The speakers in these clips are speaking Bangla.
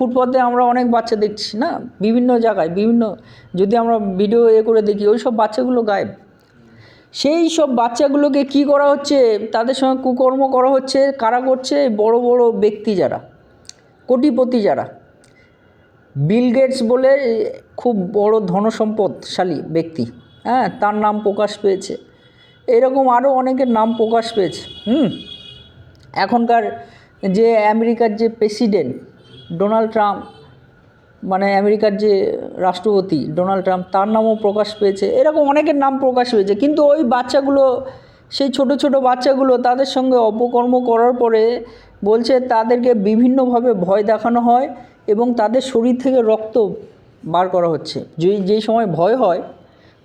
ফুটপাতে আমরা অনেক বাচ্চা দেখছি না, বিভিন্ন জায়গায় বিভিন্ন, যদি আমরা ভিডিও করে দেখি ওই সব বাচ্চাগুলো গায়েব। সেই সব বাচ্চাগুলোকে কি করা হচ্ছে, তাদের সঙ্গে কুকর্ম করা হচ্ছে। কারা করছে? বড় বড় ব্যক্তি যারা, কোটিপতি যারা, বিল গেটস বলে খুব বড় ধনসম্পদশালী ব্যক্তি, হ্যাঁ, তার নাম প্রকাশ পেয়েছে। এরকম আরও অনেকের নাম প্রকাশ পেয়েছে। এখনকার যে আমেরিকার যে প্রেসিডেন্ট ডোনাল্ড ট্রাম্প, মানে আমেরিকার যে রাষ্ট্রপতি ডোনাল্ড ট্রাম্প, তার নামও প্রকাশ পেয়েছে। এরকম অনেকের নাম প্রকাশ পেয়েছে। কিন্তু ওই বাচ্চাগুলো, সেই ছোট ছোট বাচ্চাগুলো, তাদের সঙ্গে অপকর্ম করার পরে বলছে তাদেরকে বিভিন্নভাবে ভয় দেখানো হয় এবং তাদের শরীর থেকে রক্ত বার করা হচ্ছে। যেই সময় ভয় হয়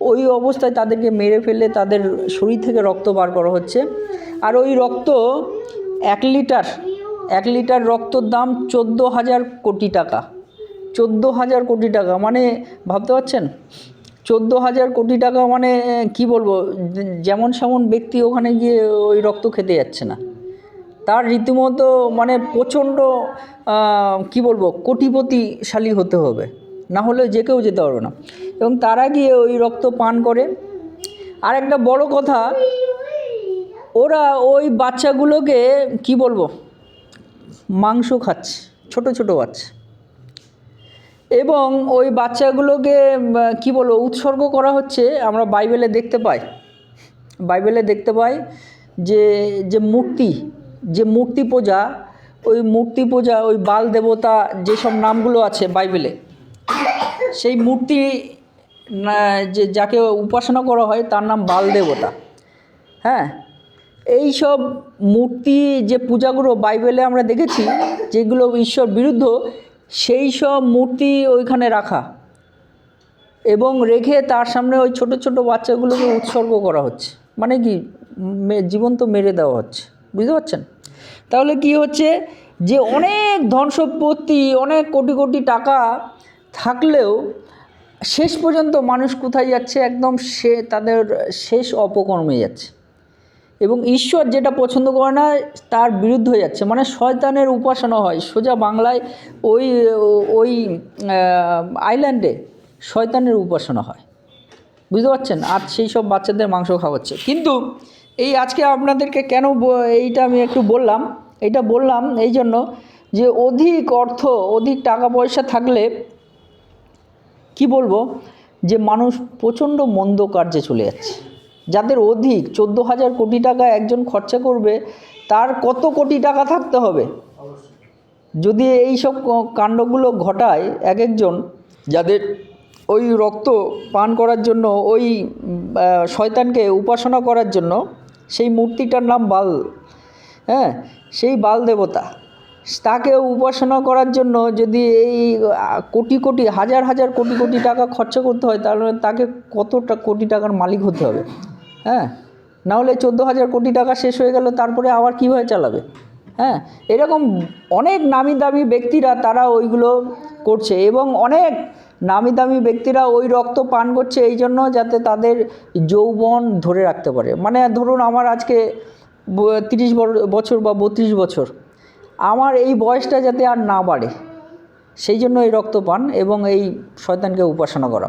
ওই অবস্থায় তাদেরকে মেরে ফেলে তাদের শরীর থেকে রক্ত বার করা হচ্ছে। আর ওই রক্ত 1 লিটার রক্তর দাম 14,000 কোটি টাকা। 14,000 কোটি টাকা মানে ভাবতে পারছেন? 14,000 কোটি টাকা মানে কি বলবো, যেমন সেমন ব্যক্তি ওখানে গিয়ে ওই রক্ত খেতে যাচ্ছে না। তার রীতিমতো মানে প্রচণ্ড কি বলবো, কোটিপতিশালী হতে হবে, না হলে যে কেউ যেতে পারবে না। এবং তারা গিয়ে ওই রক্ত পান করে। আর একটা বড় কথা, ওরা ওই বাচ্চাগুলোকে কি বলবো, মাংস খাচ্ছে, ছোট ছোট বাচ্চা। এবং ওই বাচ্চাগুলোকে কি বলবো, উৎসর্গ করা হচ্ছে। আমরা বাইবেলে দেখতে পাই যে মূর্তি পূজা, ওই বাল দেবতা, যেসব নামগুলো আছে বাইবেলে, সেই মূর্তি যাকে উপাসনা করা হয় তার নাম বাল দেবতা। হ্যাঁ, এই সব মূর্তি যে পূজাগুলো বাইবেলে আমরা দেখেছি, যেগুলো ঈশ্বর বিরুদ্ধ, সেই সব মূর্তি ওইখানে রাখা এবং রেখে তার সামনে ওই ছোট ছোট বাচ্চাগুলোকে উৎসর্গ করা হচ্ছে। মানে কি, জীবন্ত মেরে দেওয়া হচ্ছে। বুঝতে পারছেন? তাহলে কি হচ্ছে, যে অনেক ধন সম্পত্তি, অনেক কোটি কোটি টাকা থাকলেও শেষ পর্যন্ত মানুষ কোথায় যাচ্ছে? একদম তাদের শেষ অপকর্মে যাচ্ছে। এবং ঈশ্বর যেটা পছন্দ করে না তার বিরুদ্ধে হয়ে যাচ্ছে, মানে শয়তানের উপাসনা হয়। সোজা বাংলায় ওই আইল্যান্ডে শয়তানের উপাসনা হয়। বুঝতে পারছেন? আর সেই সব বাচ্চাদের মাংস খাওয়াচ্ছে। কিন্তু এই আজকে আপনাদেরকে কেন এইটা আমি একটু বললাম, এই জন্য যে অধিক অর্থ, অধিক টাকা পয়সা থাকলে কি বলবো, যে মানুষ প্রচণ্ড মন্দ কার্যে চলে যাচ্ছে। যাদের অধিক 14,000 কোটি টাকা একজন খরচা করবে, তার কত কোটি টাকা থাকতে হবে যদি এই সব কাণ্ডগুলো ঘটায় একজন, যাদের ওই রক্ত পান করার জন্য, ওই শয়তানকে উপাসনা করার জন্য, সেই মূর্তিটার নাম বাল, হ্যাঁ, সেই বাল দেবতা, তাকে উপাসনা করার জন্য যদি এই কোটি কোটি, হাজার হাজার কোটি কোটি টাকা খরচা করতে হয়, তাহলে তাকে কতটা কোটি টাকার মালিক হতে হবে? হ্যাঁ, নাহলে 14,000 কোটি টাকা শেষ হয়ে গেল, তারপরে আবার কীভাবে চালাবে? হ্যাঁ, এরকম অনেক নামি দামি ব্যক্তিরা তারা ওইগুলো করছে। এবং অনেক নামি দামি ব্যক্তিরা ওই রক্ত পান করছে এই জন্য যাতে তাদের যৌবন ধরে রাখতে পারে। মানে ধরুন আমার আজকে 30 বছর বা 32 বছর, আমার এই বয়সটা যাতে আর না বাড়ে, সেই জন্য এই রক্ত পান এবং এই শয়তানকে উপাসনা করা।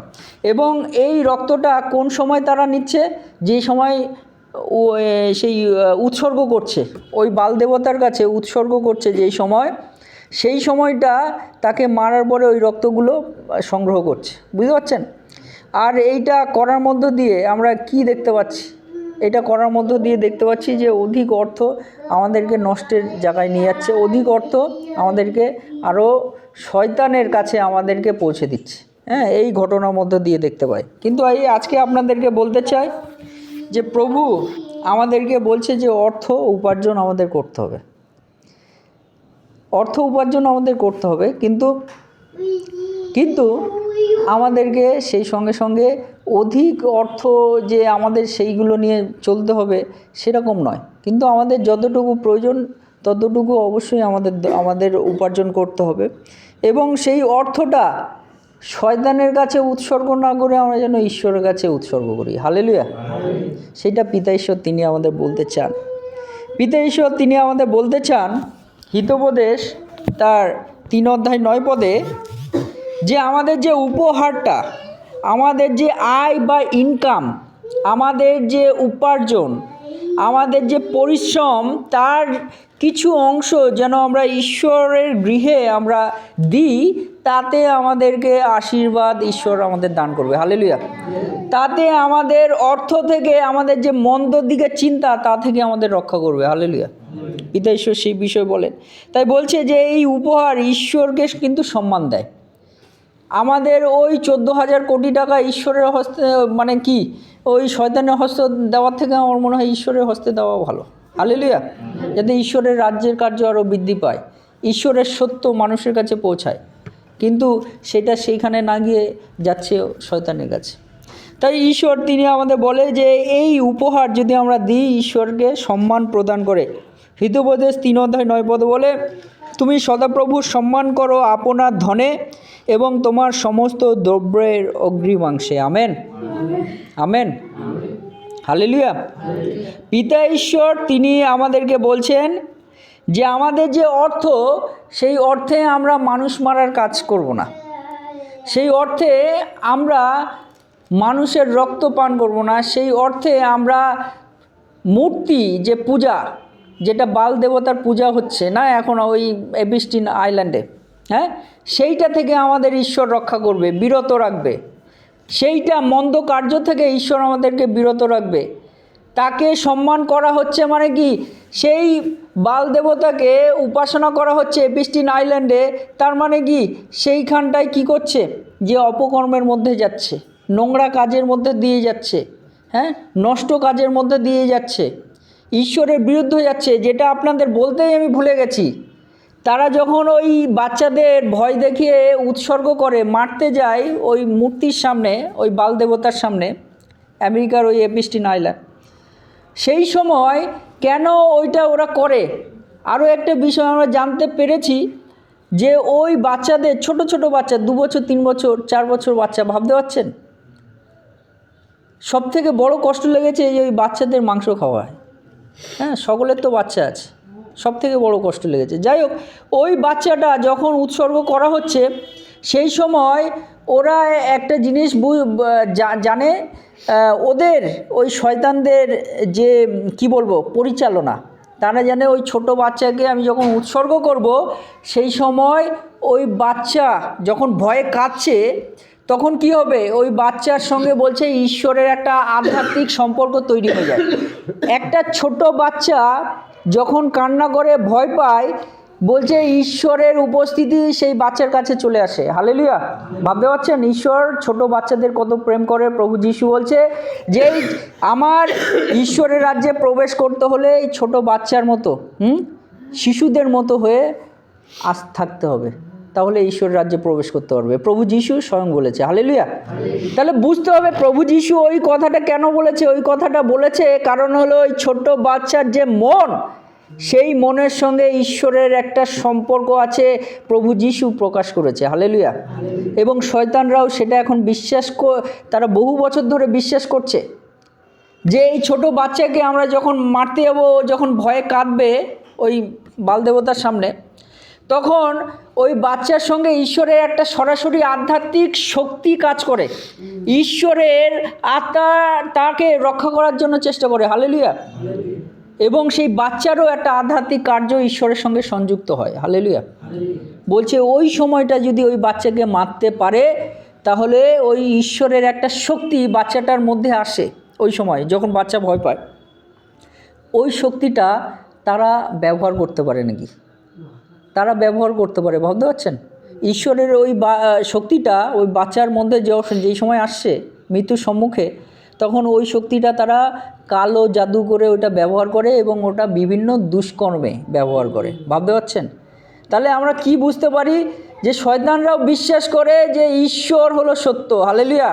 এবং এই রক্তটা কোন সময় তারা নিচ্ছে? যে সময় সেই উৎসর্গ করছে, ওই বাল দেবতার কাছে উৎসর্গ করছে যেই সময়, সেই সময়টা তাকে মারার পরে ওই রক্তগুলো সংগ্রহ করছে। বুঝতে পারছেন? আর এইটা করার মধ্য দিয়ে আমরা কি দেখতে পাচ্ছি? এটা করার মধ্য দিয়ে দেখতে পাচ্ছি যে অধিক অর্থ আমাদেরকে নষ্টের জায়গায় নিয়ে যাচ্ছে। অধিক অর্থ আমাদেরকে আরও শয়তানের কাছে আমাদেরকে পৌঁছে দিচ্ছে। হ্যাঁ, এই ঘটনার মধ্য দিয়ে দেখতে পাই। কিন্তু এই আজকে আপনাদেরকে বলতে চাই যে প্রভু আমাদেরকে বলছে যে অর্থ উপার্জন আমাদের করতে হবে, কিন্তু আমাদেরকে সেই সঙ্গে সঙ্গে অধিক অর্থ যে আমাদের সেইগুলো নিয়ে চলতে হবে সেরকম নয়। কিন্তু আমাদের যতটুকু প্রয়োজন ততটুকু অবশ্যই আমাদের উপার্জন করতে হবে। এবং সেই অর্থটা শয়তানের কাছে উৎসর্গ না করে আমরা যেন ঈশ্বরের কাছে উৎসর্গ করি। হালেলুয়া। সেটা পিতা ঈশ্বর তিনি আমাদের বলতে চান। হিতোপদেশ তার 3:9 যে আমাদের যে উপহারটা, আমাদের যে আয় বা ইনকাম, আমাদের যে উপার্জন, আমাদের যে পরিশ্রম, তার কিছু অংশ যেন আমরা ঈশ্বরের গৃহে আমরা দিই, তাতে আমাদেরকে আশীর্বাদ ঈশ্বর আমাদের দান করবে। হালেলুয়া। তাতে আমাদের অর্থ থেকে, আমাদের যে মন্দর দিকে চিন্তা, তা থেকে আমাদের রক্ষা করবে। হালেলুয়া। পিতা ঈশ্বর সেই বিষয় বলেন। তাই বলছে যে এই উপহার ঈশ্বরকে কিন্তু সম্মান দেয়। আমাদের ওই 14,000 কোটি টাকা ঈশ্বরের হস্তে, মানে কি ওই শয়তানের হস্তে দেওয়ার থেকে আমার মনে হয় ঈশ্বরের হস্তে দেওয়া ভালো। হালেলুয়া। যাতে ঈশ্বরের রাজ্যের কার্য আরও বৃদ্ধি পায়, ঈশ্বরের সত্য মানুষের কাছে পৌঁছায়, কিন্তু সেটা সেইখানে না গিয়ে যাচ্ছে শয়তানের কাছে। তাই ঈশ্বর তিনি আমাদের বলে যে এই উপহার যদি আমরা দিই, ঈশ্বরকে সম্মান প্রদান করে। হিতোপদেশ 3:9 বলে, তুমি সদাপ্রভুর সম্মান করো আপনার ধনে এবং তোমার সমস্ত দ্রব্যের অগ্রিমাংশে। Amen, amen, hallelujah. পিতা ঈশ্বর তিনি আমাদেরকে বলছেন যে আমাদের যে অর্থ, সেই অর্থে আমরা মানুষ মারার কাজ করব না, সেই অর্থে আমরা মানুষের রক্ত পান করব না, সেই অর্থে আমরা মূর্তি যে পূজা, যেটা বাল দেবতার পূজা হচ্ছে না এখন ওই এবিস্টিন আইল্যান্ডে, হ্যাঁ, সেইটা থেকে আমাদের ঈশ্বর রক্ষা করবে, বিরত রাখবে। সেইটা মন্দ কার্য থেকে ঈশ্বর আমাদেরকে বিরত রাখবে। তাকে সম্মান করা হচ্ছে মানে কি, সেই বাল দেবতাকে উপাসনা করা হচ্ছে এবিস্টিন আইল্যান্ডে, তার মানে কি সেইখানটায় কি করছে, যে অপকর্মের মধ্যে যাচ্ছে, নোংরা কাজের মধ্যে দিয়ে যাচ্ছে, হ্যাঁ, নষ্ট কাজের মধ্যে দিয়ে যাচ্ছে, ঈশ্বরের বিরুদ্ধে যাচ্ছে। যেটা আপনাদের বলতেই আমি ভুলে গেছি, তারা যখন ওই বাচ্চাদের ভয় দেখিয়ে উৎসর্গ করে, মারতে যায় ওই মূর্তির সামনে, ওই বাল দেবতার সামনে, আমেরিকার ওই এবিস্টিন আইল্যান্ড, সেই সময় কেন ওইটা ওরা করে, আরও একটা বিষয় আমরা জানতে পেরেছি যে ওই বাচ্চাদের, ছোট ছোট বাচ্চা, 2 বছর 3 বছর 4 বছর বাচ্চা, ভাবতে পারছেন, সব থেকে বড় কষ্ট লেগেছে যে ওই বাচ্চাদের মাংস খাওয়া হয়। হ্যাঁ, সকলের তো বাচ্চা আছে, সব থেকে বড় কষ্ট লেগেছে। যাই হোক, ওই বাচ্চাটা যখন উৎসর্গ করা হচ্ছে, সেই সময় ওরা একটা জিনিস জানে, ওদের ওই শয়তানদের যে কি বলবো পরিচালনা, তারা জানে ওই ছোট বাচ্চাকে আমি যখন উৎসর্গ করব, সেই সময় ওই বাচ্চা যখন ভয়ে কাঁদছে, তখন কি হবে, ওই বাচ্চার সঙ্গে বলছে ঈশ্বরের একটা আধ্যাত্মিক সম্পর্ক তৈরি হয়ে যায়। একটা ছোট বাচ্চা যখন কান্না করে ভয় পায়, বলছে ঈশ্বরের উপস্থিতি সেই বাচ্চার কাছে চলে আসে। হালেলুয়া। ভাবতে পারছেন ঈশ্বর ছোট বাচ্চাদের কত প্রেম করে। প্রভু যিশু বলছে যে আমার ঈশ্বরের রাজ্যে প্রবেশ করতে হলে এই ছোট বাচ্চার মতো, শিশুদের মতো হয়ে থাকতে হবে, তাহলে ঈশ্বর রাজ্যে প্রবেশ করতে পারবে। প্রভু যিশু স্বয়ং বলেছে। হালেলুয়া। তাহলে বুঝতে হবে প্রভু যিশু ওই কথাটা কেন বলেছে। ওই কথাটা বলেছে কারণ হলো ওই ছোট্ট বাচ্চার যে মন, সেই মনের সঙ্গে ঈশ্বরের একটা সম্পর্ক আছে, প্রভু যিশু প্রকাশ করেছে। হালেলুয়া। এবং শয়তানরাও সেটা এখন তারা বহু বছর ধরে বিশ্বাস করছে যে এই ছোট বাচ্চাকে আমরা যখন মারতে যাবো, যখন ভয়ে কাঁদবে ওই বালদেবতার সামনে, তখন ওই বাচ্চার সঙ্গে ঈশ্বরের একটা সরাসরি আধ্যাত্মিক শক্তি কাজ করে। ঈশ্বরের আত্মা তাকে রক্ষা করার জন্য চেষ্টা করে। হালেলুয়া। এবং সেই বাচ্চারও একটা আধ্যাত্মিক কার্য ঈশ্বরের সঙ্গে সংযুক্ত হয়। হালেলুয়া। বলছে ওই সময়টা যদি ওই বাচ্চাকে মারতে পারে, তাহলে ওই ঈশ্বরের একটা শক্তি বাচ্চাটার মধ্যে আসে। ওই সময় যখন বাচ্চা ভয় পায়, ওই শক্তিটা তারা ব্যবহার করতে পারে নাকি, তারা ব্যবহার করতে পারে। ভাবতে পারছেন ঈশ্বরের ওই শক্তিটা ওই বাচ্চার মধ্যে যেই সময় আসছে মৃত্যুর সম্মুখে, তখন ওই শক্তিটা তারা কালো জাদু করে ওটা ব্যবহার করে এবং ওটা বিভিন্ন দুষ্কর্মে ব্যবহার করে। ভাবতে পারছেন? তাহলে আমরা কি বুঝতে পারি যে শয়তানরাও বিশ্বাস করে যে ঈশ্বর হলো সত্য। হালেলুয়া।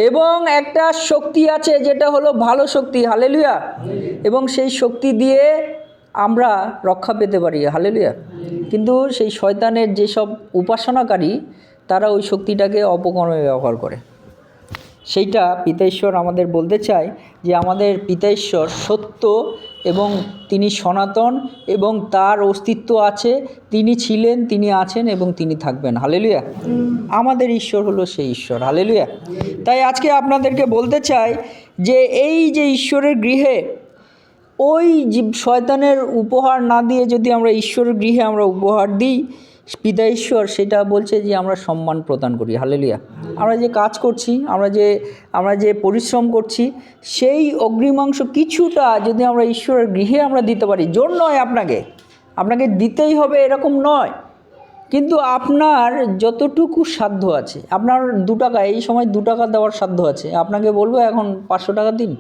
এবং একটা শক্তি আছে যেটা হলো ভালো শক্তি। হালেলুয়া। এবং সেই শক্তি দিয়ে আমরা রক্ষা পেতে পারি। হালেলুয়া। কিন্তু সেই শয়তানের যেসব উপাসনাকারী, তারা ওই শক্তিটাকে অপকর্মে ব্যবহার করে। সেইটা পিতা ঈশ্বর আমাদের বলতে চায় যে আমাদের পিতা ঈশ্বর সত্য এবং তিনি সনাতন এবং তার অস্তিত্ব আছে, তিনি ছিলেন, তিনি আছেন এবং তিনি থাকবেন। হালেলুয়া। আমাদের ঈশ্বর হলো সেই ঈশ্বর। হালেলুয়া। তাই আজকে আপনাদেরকে বলতে চাই যে এই যে ঈশ্বরের গৃহে ওই শয়তানের উপহার না দিয়ে যদি আমরা ঈশ্বরের গৃহে আমরা উপহার দিই, পিতা ঈশ্বর সেটা বলছে যে আমরা সম্মান প্রদান করি। হালেলুয়া। আমরা যে কাজ করছি, আমরা যে পরিশ্রম করছি, সেই অগ্রিমাংশ কিছুটা যদি আমরা ঈশ্বরের গৃহে আমরা দিতে পারি, জোর নয় আপনাকে দিতেই হবে এরকম নয়, কিন্তু আপনার যতটুকু সাধ্য আছে, আপনার 2 টাকা এই সময় 2 টাকা দেওয়ার সাধ্য আছে, আপনাকে বলবো এখন 500 টাকা দিন,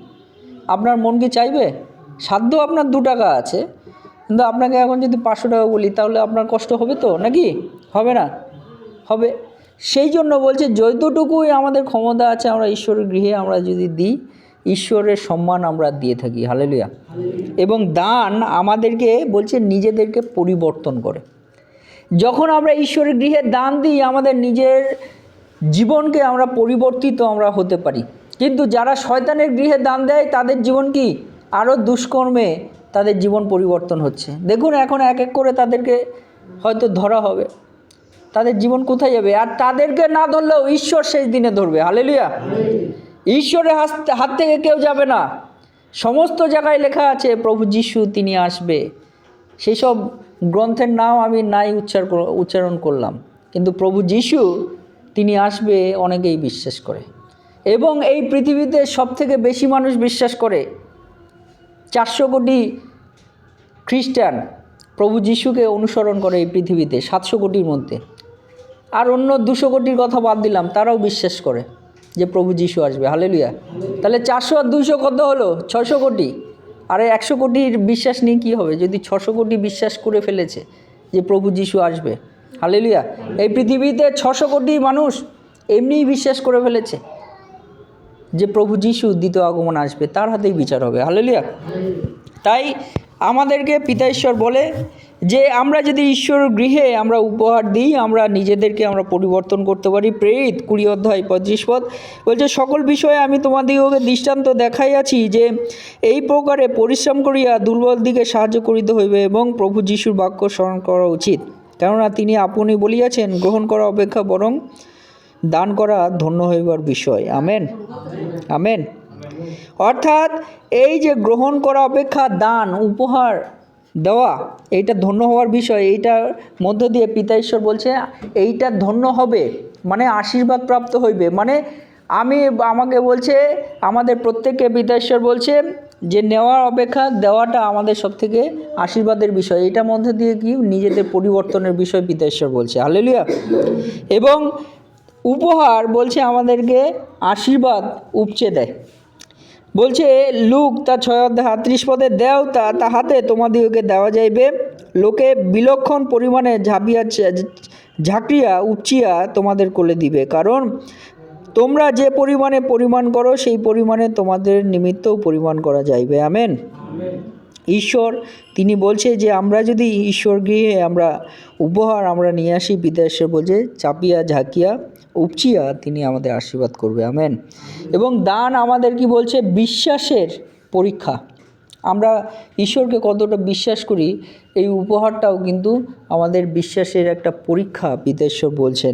আপনার মন কি চাইবে? সাধ্য আপনার 2 টাকা আছে, কিন্তু আপনাকে এখন যদি 500 টাকা বলি তাহলে আপনার কষ্ট হবে তো, নাকি হবে না? হবে। সেই জন্য বলছে যতটুকুই আমাদের ক্ষমতা আছে আমরা ঈশ্বরের গৃহে আমরা যদি দিই, ঈশ্বরের সম্মান আমরা দিয়ে থাকি। হালেলুয়া। এবং দান আমাদেরকে বলছে নিজেদেরকে পরিবর্তন করে। যখন আমরা ঈশ্বরের গৃহে দান দিই, আমাদের নিজের জীবনকে আমরা পরিবর্তিত আমরা হতে পারি। কিন্তু যারা শয়তানের গৃহে দান দেয় তাদের জীবন কি আরও দুষ্কর্মে তাদের জীবন পরিবর্তন হচ্ছে। দেখুন এখন এক এক করে তাদেরকে হয়তো ধরা হবে, তাদের জীবন কোথায় যাবে? আর তাদেরকে না ধরলেও ঈশ্বর শেষ দিনে ধরবে। হালেলুয়া। ঈশ্বরের হাত থেকে কেউ যাবে না। সমস্ত জায়গায় লেখা আছে প্রভু যিশু তিনি আসবে। সেই সব গ্রন্থের নাম আমি নাই উচ্চারণ করলাম, কিন্তু প্রভু যিশু তিনি আসবে অনেকেই বিশ্বাস করে। এবং এই পৃথিবীতে সবথেকে বেশি মানুষ বিশ্বাস করে, 400 কোটি খ্রিস্টান প্রভু যিশুকে অনুসরণ করে এই পৃথিবীতে 700 কোটির মধ্যে। আর অন্য 200 কোটির কথা বাদ দিলাম, তারাও বিশ্বাস করে যে প্রভু যিশু আসবে। হালেলুয়া। তাহলে 400 আর 200 কত হলো? 600 কোটি। আরে 100 কোটির বিশ্বাস নিয়ে কী হবে যদি 600 কোটি বিশ্বাস করে ফেলেছে যে প্রভু যিশু আসবে। হালেলুয়া। এই পৃথিবীতে 600 কোটি মানুষ এমনিই বিশ্বাস করে ফেলেছে যে প্রভু যিশু দ্বিতীয় আগমন আসবে, তার হাতেই বিচার হবে। হালেলুয়া। তাই আমাদেরকে পিতা ঈশ্বর বলে যে আমরা যদি ঈশ্বর গৃহে আমরা উপহার দিই, আমরা নিজেদেরকে আমরা পরিবর্তন করতে পারি। প্রেরিত 20 অধ্যায় 35 পদ বলছে, সকল বিষয়ে আমি তোমাদিগকে দৃষ্টান্ত দেখাইয়াছি যে এই প্রকারে পরিশ্রম করিয়া দুর্বল দিকে সাহায্য করিতে হইবে এবং প্রভু যিশুর বাক্য স্মরণ করা উচিত, কেননা তিনি আপনি বলিয়াছেন, গ্রহণ করা অপেক্ষা বরং দান করা ধন্য হইবার বিষয়। Amen, amen. অর্থাৎ এই যে গ্রহণ করা অপেক্ষা দান উপহার দেওয়া, এইটা ধন্য হওয়ার বিষয়। এইটার মধ্য দিয়ে পিতা ঈশ্বর বলছে এইটা ধন্য হবে, মানে আশীর্বাদ প্রাপ্ত হইবে। মানে আমাকে বলছে, আমাদের প্রত্যেককে পিতা ঈশ্বর বলছে যে নেওয়ার অপেক্ষা দেওয়াটা আমাদের সবথেকে আশীর্বাদের বিষয়। এইটার মধ্যে দিয়ে কি নিজেদের পরিবর্তনের বিষয় পিতা ঈশ্বর বলছে। হালেলুয়া। এবং উপহার বলছে আমাদেরকে আশীর্বাদ উপচে দেয়। বলছে লুক তার 6 অধ্যায় 38 পদে, দেও তাহাতে তোমাদিগকে দেওয়া যাইবে, লোকে বিলক্ষণ পরিমাণে ঝাঁকড়িয়া উপচিয়া তোমাদের কোলে দিবে, কারণ তোমরা যে পরিমাণে পরিমাণ করো সেই পরিমাণে তোমাদের নিমিত্তও পরিমাণ করা যাইবে। আমেন। ঈশ্বর তিনি বলছে যে আমরা যদি ঈশ্বর গৃহে আমরা উপহার আমরা নিয়ে আসি, পিতা ঈশ্বর বলছে চাপিয়া ঝাঁকিয়া উপচিয়া তিনি আমাদের আশীর্বাদ করবে। আমেন। এবং দান আমাদের কি বলছে? বিশ্বাসের পরীক্ষা। আমরা ঈশ্বরকে কতটা বিশ্বাস করি, এই উপহারটাও কিন্তু আমাদের বিশ্বাসের একটা পরীক্ষা পিতা ঈশ্বর বলছেন।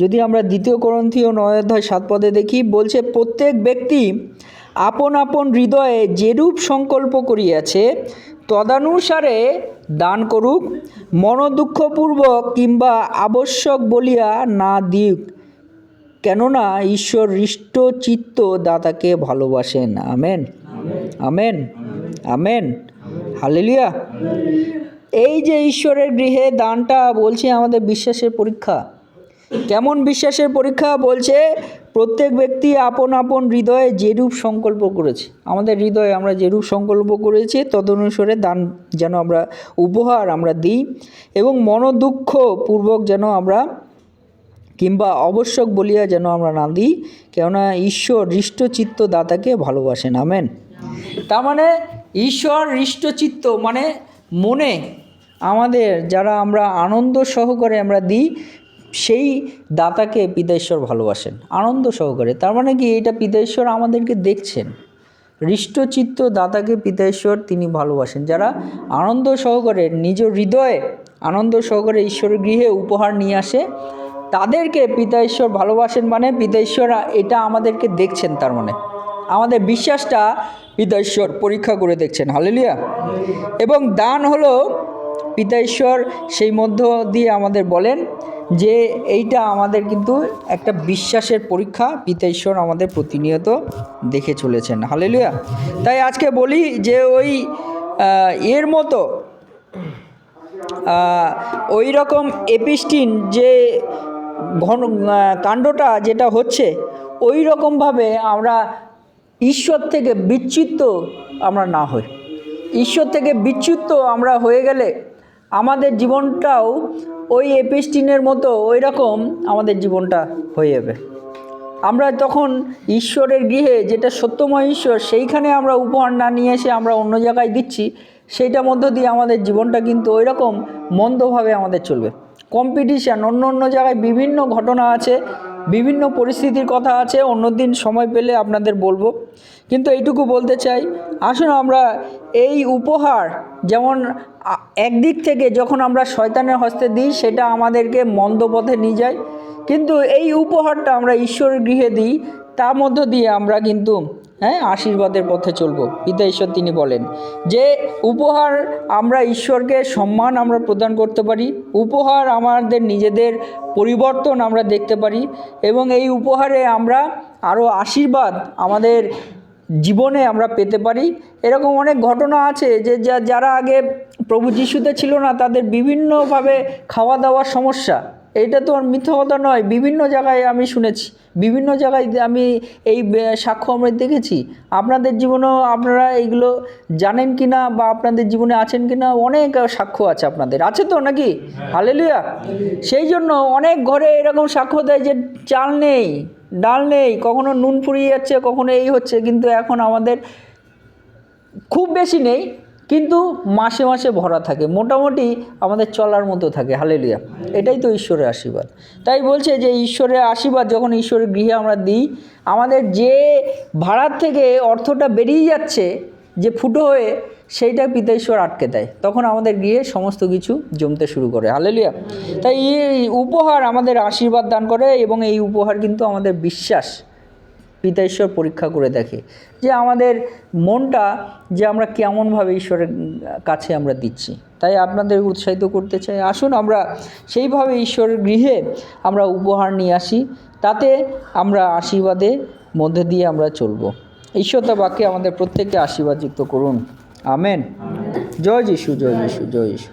যদি আমরা 2 করন্থীয় 9 অধ্যায় 7 পদে দেখি, বলছে প্রত্যেক ব্যক্তি আপন আপন হৃদয়ে যেরূপ সংকল্প করিয়াছে তদানুসারে দান করুক, মনোদুঃখপূর্বক কিংবা আবশ্যক বলিয়া না দিক, কেননা ঈশ্বর হৃষ্টচিত্ত দাতাকে ভালোবাসেন। Amen, amen, amen. হালেলুয়া। এই যে ঈশ্বরের গৃহে দানটা বলছে আমাদের বিশ্বাসের পরীক্ষা। কেমন বিশ্বাসের পরীক্ষা? বলছে প্রত্যেক ব্যক্তি আপন আপন হৃদয়ে যেরূপ সংকল্প করেছে, আমাদের হৃদয়ে আমরা যেরূপ সংকল্প করেছি তদনুসারে দান যেন আমরা উপহার আমরা দিই, এবং মনোদুঃখ পূর্বক যেন আমরা কিংবা আবশ্যক বলিয়া যেন আমরা না দিই, কেননা ঈশ্বর হৃষ্টচিত্ত দাতাকে ভালোবাসেন। আমেন। তার মানে ঈশ্বর হৃষ্টচিত্ত মানে মনে আমাদের যারা আমরা আনন্দ সহকারে আমরা দিই, সেই দাতাকে পিতা ঈশ্বর ভালোবাসেন আনন্দ সহকারে। তার মানে কি এটা পিতা ঈশ্বর আমাদেরকে দেখছেন, হৃষ্টচিত্ত দাতাকে পিতা ঈশ্বর তিনি ভালোবাসেন। যারা আনন্দ সহকারে নিজ হৃদয়ে আনন্দ সহকারে ঈশ্বরের গৃহে উপহার নিয়ে আসে তাদেরকে পিতা ঈশ্বর ভালোবাসেন। মানে পিতা ঈশ্বর এটা আমাদেরকে দেখছেন, তার মানে আমাদের বিশ্বাসটা পিতা ঈশ্বর পরীক্ষা করে দেখছেন। হালেলুয়া। এবং দান হলো পিতা ঈশ্বর সেই মধ্য দিয়ে আমাদের বলেন যে এইটা আমাদের কিন্তু একটা বিশ্বাসের পরীক্ষা পিতা ঈশ্বর আমাদের প্রতিনিয়ত দেখে চলেছেন। হালেলুয়া। তাই আজকে বলি যে ওই এর মতো ওই রকম এপিস্টিন যে ঘন কাণ্ডটা যেটা হচ্ছে ওই রকমভাবে আমরা ঈশ্বর থেকে বিচ্যুত আমরা না হই। ঈশ্বর থেকে বিচ্যুত আমরা হয়ে গেলে আমাদের জীবনটাও ওই এপিস্টিনের মতো ওই রকম আমাদের জীবনটা হয়ে যাবে। আমরা তখন ঈশ্বরের গৃহে যেটা সত্যময় ঈশ্বর সেইখানে আমরা উপহার না নিয়ে এসে আমরা অন্য জায়গায় দিচ্ছি, সেইটার মধ্য দিয়ে আমাদের জীবনটা কিন্তু ওই রকম মন্দভাবে আমাদের চলবে। কম্পিটিশান অন্য জায়গায় বিভিন্ন ঘটনা আছে, বিভিন্ন পরিস্থিতির কথা আছে, অন্যদিন সময় পেলে আপনাদের বলবো। কিন্তু এইটুকু বলতে চাই, আসুন আমরা এই উপহার যেমন একদিক থেকে যখন আমরা শয়তানের হস্তে দিই সেটা আমাদেরকে মন্দ পথে নিয়ে যায়, কিন্তু এই উপহারটা আমরা ঈশ্বরের গৃহে দিই তার মধ্য দিয়ে আমরা কিন্তু আশীর্বাদের পথে চলবো। পিতা ঈশ্বর তিনি বলেন যে উপহার আমরা ঈশ্বরকে সম্মান আমরা প্রদান করতে পারি, উপহার আমাদের নিজেদের পরিবর্তন আমরা দেখতে পারি এবং এই উপহারে আমরা আরও আশীর্বাদ আমাদের জীবনে আমরা পেতে পারি। এরকম অনেক ঘটনা আছে যে যারা আগে প্রভু যিশুতে ছিল না তাদের বিভিন্নভাবে খাওয়া দাওয়ার সমস্যা, এটা তো আর মিথ্যা কথা নয়, বিভিন্ন জায়গায় আমি শুনেছি, বিভিন্ন জায়গায় আমি এই সাক্ষ্য আমরা দেখেছি। আপনাদের জীবনেও আপনারা এইগুলো জানেন কি না বা আপনাদের জীবনে আছেন কি না, অনেক সাক্ষ্য আছে আপনাদের, আছে তো নাকি? হালেলুয়া। সেই জন্য অনেক ঘরে এরকম সাক্ষ্য দেয় যে চাল নেই, ডাল নেই, কখনো নুন ফুরিয়ে যাচ্ছে, কখনো এই হচ্ছে, কিন্তু এখন আমাদের খুব বেশি নেই কিন্তু মাসে মাসে ভরা থাকে, মোটামুটি আমাদের চলার মতো থাকে। হালেলুয়া। এটাই তো ঈশ্বরের আশীর্বাদ। তাই বলছে যে ঈশ্বরের আশীর্বাদ যখন ঈশ্বরের গৃহে আমরা দিই, আমাদের যে ভাড়ার থেকে অর্থটা বেরিয়ে যাচ্ছে যে ফুটো হয়ে, সেইটা পিতা ঈশ্বর আটকে দেয়, তখন আমাদের গৃহে সমস্ত কিছু জমতে শুরু করে। হালেলুয়া। তাই এই উপহার আমাদের আশীর্বাদ দান করে এবং এই উপহার কিন্তু আমাদের বিশ্বাস পিতা ঈশ্বর পরীক্ষা করে দেখে যে আমাদের মনটা যে আমরা কেমনভাবে ঈশ্বরের কাছে আমরা দিচ্ছি। তাই আপনাদের উৎসাহিত করতে চাই, আসুন আমরা সেইভাবে ঈশ্বরের গৃহে আমরা উপহার নিয়ে আসি, তাতে আমরা আশীর্বাদের মধ্যে দিয়ে আমরা চলব। ঈশ্বর তার বাক্যে আমাদের প্রত্যেককে আশীর্বাদযুক্ত করুন। আমেন। জয় যিশু, জয় যিশু, জয় যিশু।